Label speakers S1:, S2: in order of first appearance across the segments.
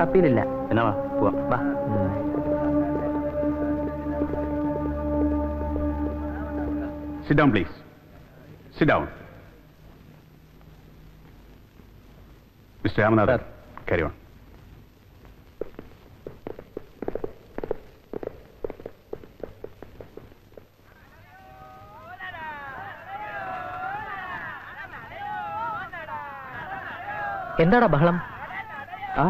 S1: അപ്പീലില്ല.
S2: എന്നാ പോവാം.
S1: വാ.
S2: Sit down, please. Sit down. Mr. Ramanathan, carry on.
S1: എന്താടാ ബഹളം? ആ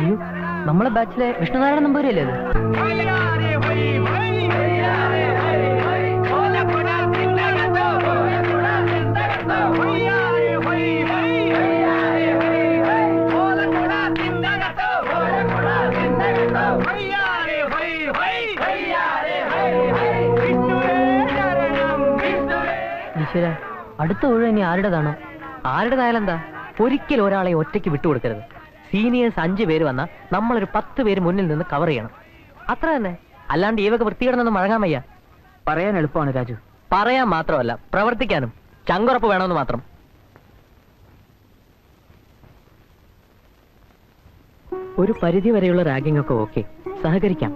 S1: അയ്യോ, നമ്മളെ ബാച്ചിലെ വിഷ്ണുനാരായണ നമ്പൂരിയല്ലേ അത്? ഈശ്വര, അടുത്ത ഒഴിവ് ഇനി ആരുടേതാണോ? ആരുടേതായാലെന്താ? ഒരിക്കലും ഒരാളെ ഒറ്റയ്ക്ക് വിട്ടുകൊടുക്കരുത്. സീനിയേഴ്സ് 5 പേര് വന്നാൽ നമ്മളൊരു 10 പേര് മുന്നിൽ നിന്ന് കവർ ചെയ്യണം. അത്ര തന്നെ. അല്ലാണ്ട് ഈ വക വൃത്തികേടൊന്നും മഴങ്ങാൻ വയ്യ. പറയാൻ എളുപ്പമാണ് രാജു, പറയാൻ മാത്രമല്ല പ്രവർത്തിക്കാനും ചങ്കുറപ്പ് വേണമെന്ന് മാത്രം. ഒരു പരിധി വരെയുള്ള റാഗിംഗ് ഒക്കെ ഓക്കെ, സഹകരിക്കാം.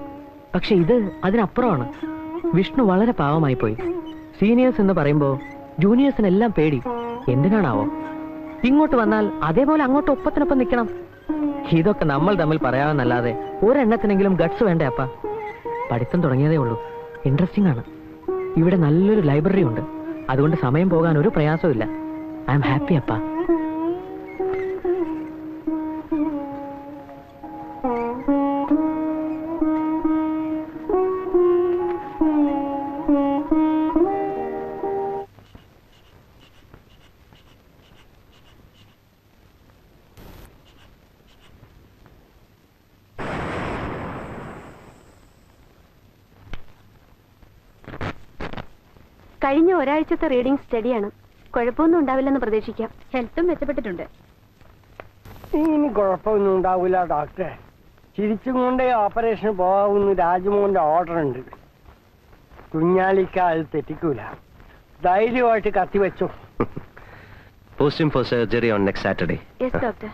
S1: പക്ഷെ ഇത് അതിനപ്പുറമാണ്. വിഷ്ണു വളരെ പാവമായി പോയി. സീനിയേഴ്സ് എന്ന് പറയുമ്പോ ജൂനിയേഴ്സിനെല്ലാം പേടി. എന്തിനാണാവോ? ഇങ്ങോട്ട് വന്നാൽ അതേപോലെ അങ്ങോട്ട് ഒപ്പത്തിനൊപ്പം നിൽക്കണം. ഇതൊക്കെ നമ്മൾ തമ്മിൽ പറയാമെന്നല്ലാതെ ഒരെണ്ണത്തിനെങ്കിലും ഗട്സ് വേണ്ടേ അപ്പ? പഠിത്തം തുടങ്ങിയതേ ഉള്ളൂ. ഇൻട്രസ്റ്റിംഗ് ആണ്. ഇവിടെ നല്ലൊരു ലൈബ്രറി ഉണ്ട്. അതുകൊണ്ട് സമയം പോകാൻ ഒരു പ്രയാസവും ഇല്ല. ഐ എം ഹാപ്പി അപ്പ.
S3: കഴിഞ്ഞ ഒരാഴ്ചത്തെ റീഡിംഗ് സ്റ്റഡിയാണ്. കുഴപ്പമൊന്നും ഉണ്ടാവില്ലെന്ന് പ്രതീക്ഷിക്കാം. ഹെൽത്തും മെച്ചപ്പെട്ടിട്ടുണ്ട്.
S4: ഇനി കുഴപ്പമൊന്നും ഉണ്ടാവില്ല ഡോക്ടറെ. ചിരിച്ചും കൊണ്ടേ ഓപ്പറേഷൻ പോകാവുന്ന രാജമോഹന്റെ ഓർഡർ ഉണ്ട്. കുഞ്ഞാലിക്ക അത് തെറ്റിക്കൂല. ധൈര്യമായിട്ട് കത്തിവെച്ചു.
S5: Post him for surgery on next Saturday.
S3: Yes doctor.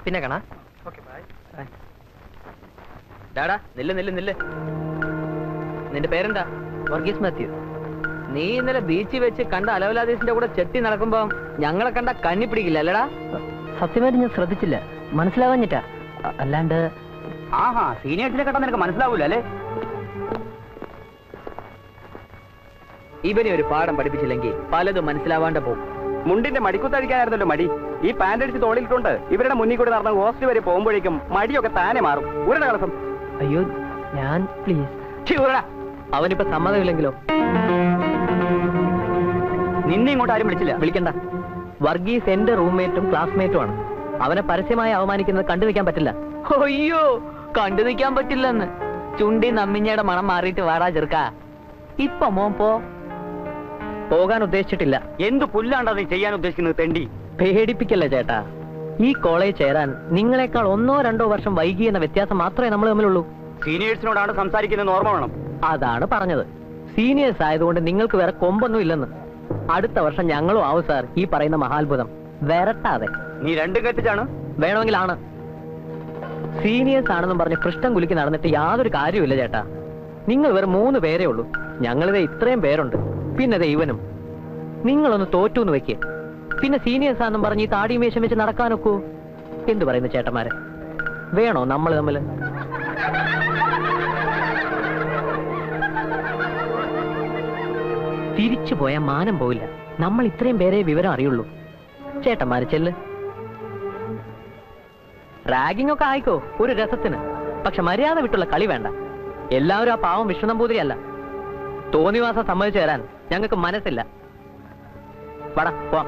S1: പിന്നെ കാണാ. ഡാടാ, നില്ല്. നിന്റെ പേരെന്താ? വർഗീസ് മാത്യു. നീ ഇന്നലെ ബീച്ചിൽ വെച്ച് കണ്ട അലവലാദീസിന്റെ കൂടെ ചെത്തി നടക്കുമ്പോ ഞങ്ങളെ കണ്ട കന്നി പിടിക്കില്ല അല്ലടാ? സത്യമായിട്ട് ഞാൻ ശ്രദ്ധിച്ചില്ല, മനസ്സിലാവാഞ്ഞിട്ടാ. അല്ലാണ്ട്
S2: ആഹാ, സീനിയേഴ്സിനെ കണ്ടാ നിനക്ക് മനസ്സിലാവൂല അല്ലേ?
S1: ഇവനെ ഒരു പാഠം പഠിപ്പിച്ചില്ലെങ്കിൽ പലതും മനസ്സിലാവാണ്ട പോകും.
S2: മുണ്ടിന്റെ മടിക്കുത്തഴിക്കാനായിരുന്നല്ലോ മടി. ഈ പാന്റ് അടിച്ച് തോളിലിട്ടുണ്ട് ഇവരുടെ മുന്നിൽ കൂടെ നടന്ന ഹോസ്റ്റൽ വരെ പോകുമ്പോഴേക്കും മടിയൊക്കെ താനെ മാറും. ഉരുടെ കളസം.
S1: അയ്യോ ഞാൻ പ്ലീസ്. അവനിപ്പോ സമ്മതമില്ലെങ്കിലോ?
S2: നിന്നെ ഇങ്ങോട്ട് ആരും വിളിച്ചില്ല.
S1: വിളിക്കണ്ട. വർഗീസ് എന്റെ റൂംമേറ്റും ക്ലാസ്മേറ്റും ആണ്. അവനെ പരസ്യമായി അവമാനിക്കുന്നത് കണ്ടു നിൽക്കാൻ പറ്റില്ല. അയ്യോ, കണ്ടു നിൽക്കാൻ പറ്റില്ലെന്ന്. ചുണ്ടി നമ്മിഞ്ഞയുടെ മണം മാറിയിട്ട് വാടാ ചെറുക്കാ. ഇപ്പൊ മോൻ പോകാൻ ഉദ്ദേശിച്ചിട്ടില്ല.
S2: എന്ത് പുല്ലാണ്ടാ നീ ചെയ്യാൻ ഉദ്ദേശിക്കുന്നത് തെണ്ടി?
S1: പേടിപ്പിക്കല്ലേ ചേട്ടാ. ഈ കോളേജ് ചേരാൻ നിങ്ങളെക്കാൾ 1-2 വർഷം വൈകി എന്ന വ്യത്യാസം മാത്രമേ നമ്മൾ തമ്മിലുള്ളൂ.
S2: സീനിയേഴ്സിനോടാണ് സംസാരിക്കുന്നത് ഓർമ്മ വേണം.
S1: അതാണ് പറഞ്ഞത്. സീനിയേഴ്സ് ആയതുകൊണ്ട് നിങ്ങൾക്ക് വേറെ കൊമ്പൊന്നും ഇല്ലെന്ന്. അടുത്ത വർഷം ഞങ്ങളും ആവും സാർ ഈ പറയുന്ന മഹാത്ഭുതം. വരട്ടാതെ.
S2: നീ രണ്ടും കെട്ടിച്ചാണ്.
S1: വേണമെങ്കിലാണ്. സീനിയേഴ്സ് ആണെന്നും പറഞ്ഞ് പൃഷ്ഠം കുലുക്കി നടന്നിട്ട് യാതൊരു കാര്യമില്ല ചേട്ടാ. നിങ്ങൾ വേറെ 3 പേരേ ഉള്ളൂ. ഞങ്ങളിത് ഇത്രയും പേരുണ്ട്. പിന്നെ ഇവനും. നിങ്ങളൊന്ന് തോറ്റൂന്ന് വെക്ക്. പിന്നെ സീനിയേഴ്സ് ആണെന്നും പറഞ്ഞ് ഈ താടിയും വേഷം വെച്ച് നടക്കാനൊക്കൂ? എന്തു പറയുന്നു ചേട്ടന്മാരെ? വേണോ നമ്മൾ തമ്മിൽ? തിരിച്ചു പോയാൽ മാനം പോയില്ല. നമ്മൾ ഇത്രയും പേരെ വിവരം അറിയുള്ളൂ. ചേട്ടന്മാര് ചെല്ല്. റാഗിംഗ് ഒക്കെ ആയിക്കോ ഒരു രസത്തിന്. പക്ഷെ മര്യാദ വിട്ടുള്ള കളി വേണ്ട. എല്ലാവരും ആ പാവം വിഷ്ണു നമ്പൂതിരി അല്ല. തോന്നിവാസം സമ്മതിച്ചു തരാൻ ഞങ്ങൾക്ക് മനസ്സില്ല. വടാ പോവാം.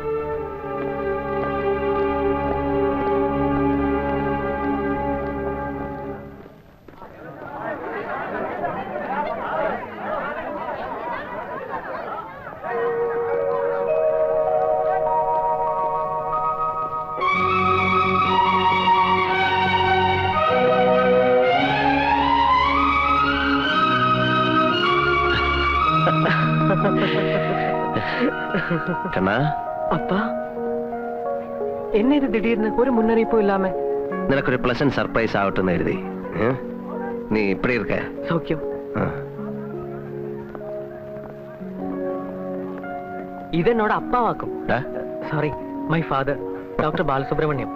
S5: കണ്ണാ,
S1: അപ്പാ എന്നെ ഇത് ദിടീർന്ന് ഒരു മുന്നറിയിപ്പും ഇല്ലാമ
S5: നിനക്കൊരു പ്ലസന്റ് സർപ്രൈസ് ആവട്ടെ എന്ന് എഴുതി. നീ ഇപ്പടി இருக்க?
S1: സൗഖ്യം. ഇതെന്നോട് അപ്പാവാക്കും. Sorry, my father doctor Balasubramaniam.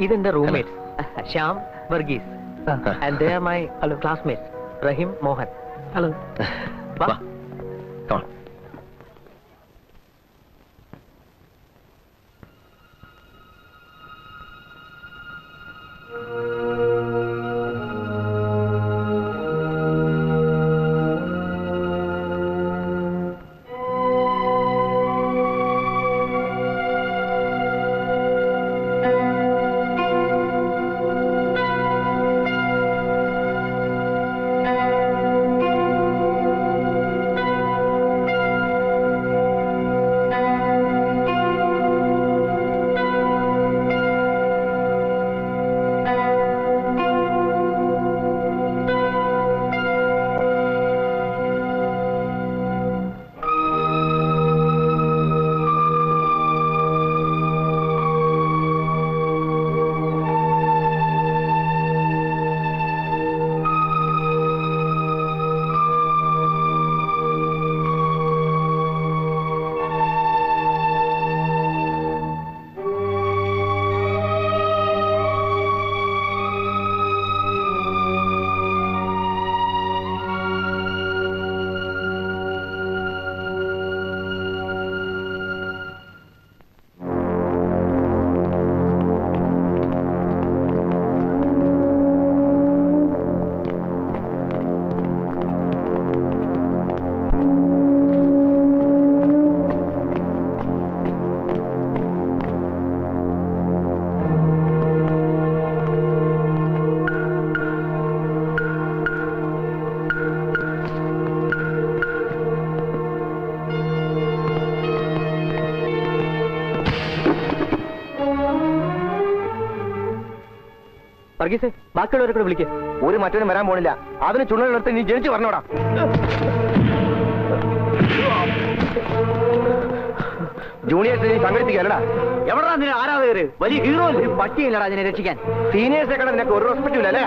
S1: ഇതെന്റെ roommates Shyam, Varghese. And they are my classmates Rahim, Mohan. Hello. വർഗീസേ, ബാക്കിയുള്ളവരെ കൂടെ വിളിക്കേ.
S2: ഒരു മറ്റൊന്നും വരാൻ പോണില്ല. അതിന് ചുണ്ണലെടുത്ത് നീ ജനിച്ചു പറഞ്ഞോടാ. ജൂനിയേഴ്സ് നീ സംഘടിപ്പിക്കാനടാ. എവിടാ നിന്നെ ആരാധകര്? വലിയ ഹീറോ അല്ലേ? പറ്റിയില്ലടാ അതിനെ രക്ഷിക്കാൻ. സീനിയേഴ്സെ കണ്ട നിനക്ക് ഒരു റെസ്പെക്റ്റും ഇല്ല അല്ലേ?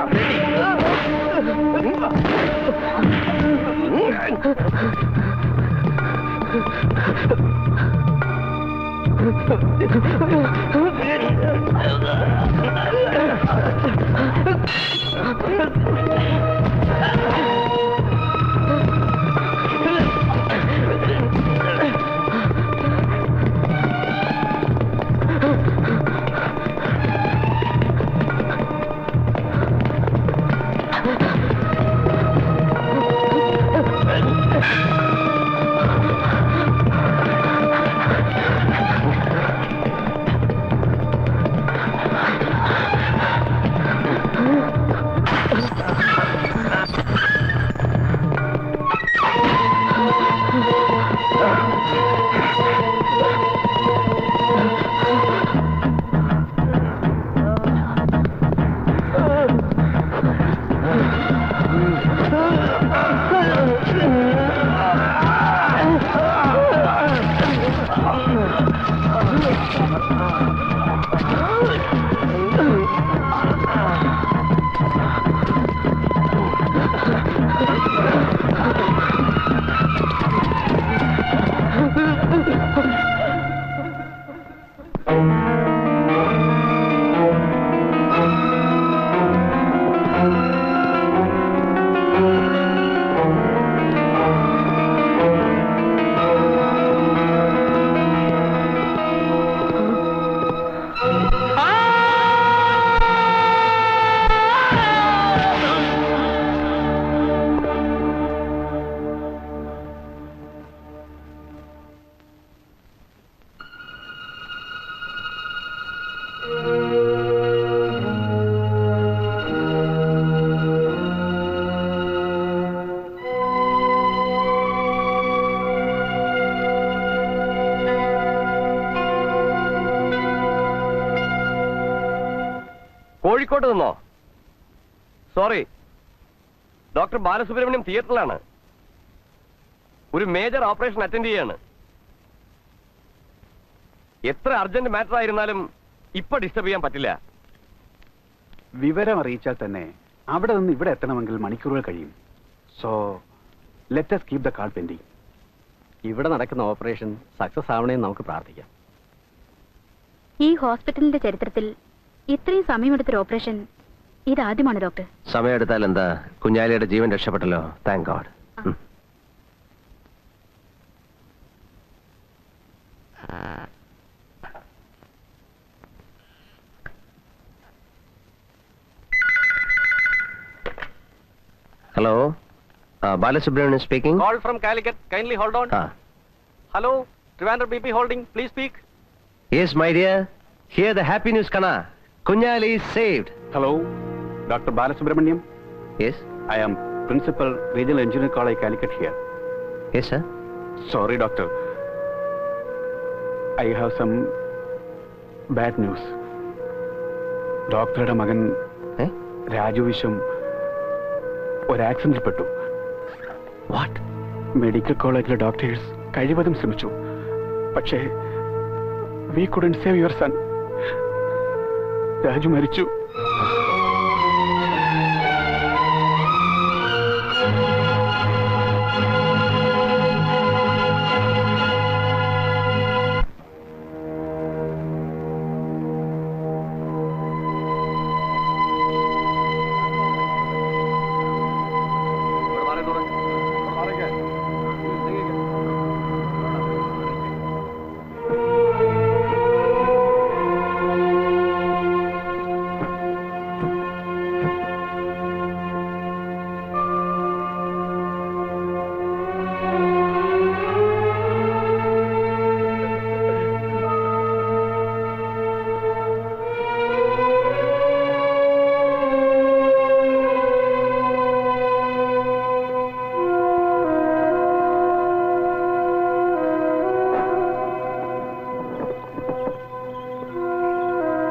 S2: കോഴിക്കോട്ട് നിന്നോ? സോറി, ഡോക്ടർ ബാലസുബ്രഹ്മണ്യം തിയേറ്ററിലാണ്.
S5: ഒരു മേജർ ഓപ്പറേഷൻ അറ്റൻഡ് ചെയ്യാണ്. എത്ര അർജന്റ് മാറ്റർ ആയിരുന്നാലും ഇപ്പൊ ഡിസ്റ്റർബ് ചെയ്യാൻ പറ്റില്ല.
S6: വിവരം അറിയിച്ചാൽ തന്നെ അവിടെ നിന്ന് ഇവിടെ എത്തണമെങ്കിൽ മണിക്കൂറുകൾ കഴിയും. So let us keep the call pending.
S2: ഇവിടെ നടക്കുന്ന ഓപ്പറേഷൻ സക്സസ് ആവണേന്ന് നമുക്ക് പ്രാർത്ഥിക്കാം.
S3: ഈ ഹോസ്പിറ്റലിന്റെ ചരിത്രത്തിൽ ഇത്രയും സമയമെടുത്തൊരു ഓപ്പറേഷൻ ഇതാദ്യമാണ് ഡോക്ടർ.
S5: സമയമെടുത്താൽ എന്താ, കുഞ്ഞാലിയുടെ ജീവൻ രക്ഷപ്പെട്ടല്ലോ. Thank god. Hello, Balasubramanian speaking.
S2: Call from Calicut. Kindly hold on. Hello, Trivandrum BP Holding. Please speak.
S5: Yes, my dear. Hear the happy news, Kana. Kunyali is saved.
S6: Hello, Dr. Balasubramaniam.
S5: Yes?
S6: I am Principal Regional Engineering College, Calicut here.
S5: Yes, sir.
S6: Sorry, doctor. I have some bad news. ഡോക്ടറുടെ മകൻ
S5: Eh?
S6: Raju വിശ്വം ഒരു ആക്സിഡന്റിൽ പെട്ടു.
S5: What?
S6: Medical കോളേജിലെ doctors കഴിവതും ശ്രമിച്ചു. പക്ഷേ we couldn't save your son. Raju മരിച്ചു.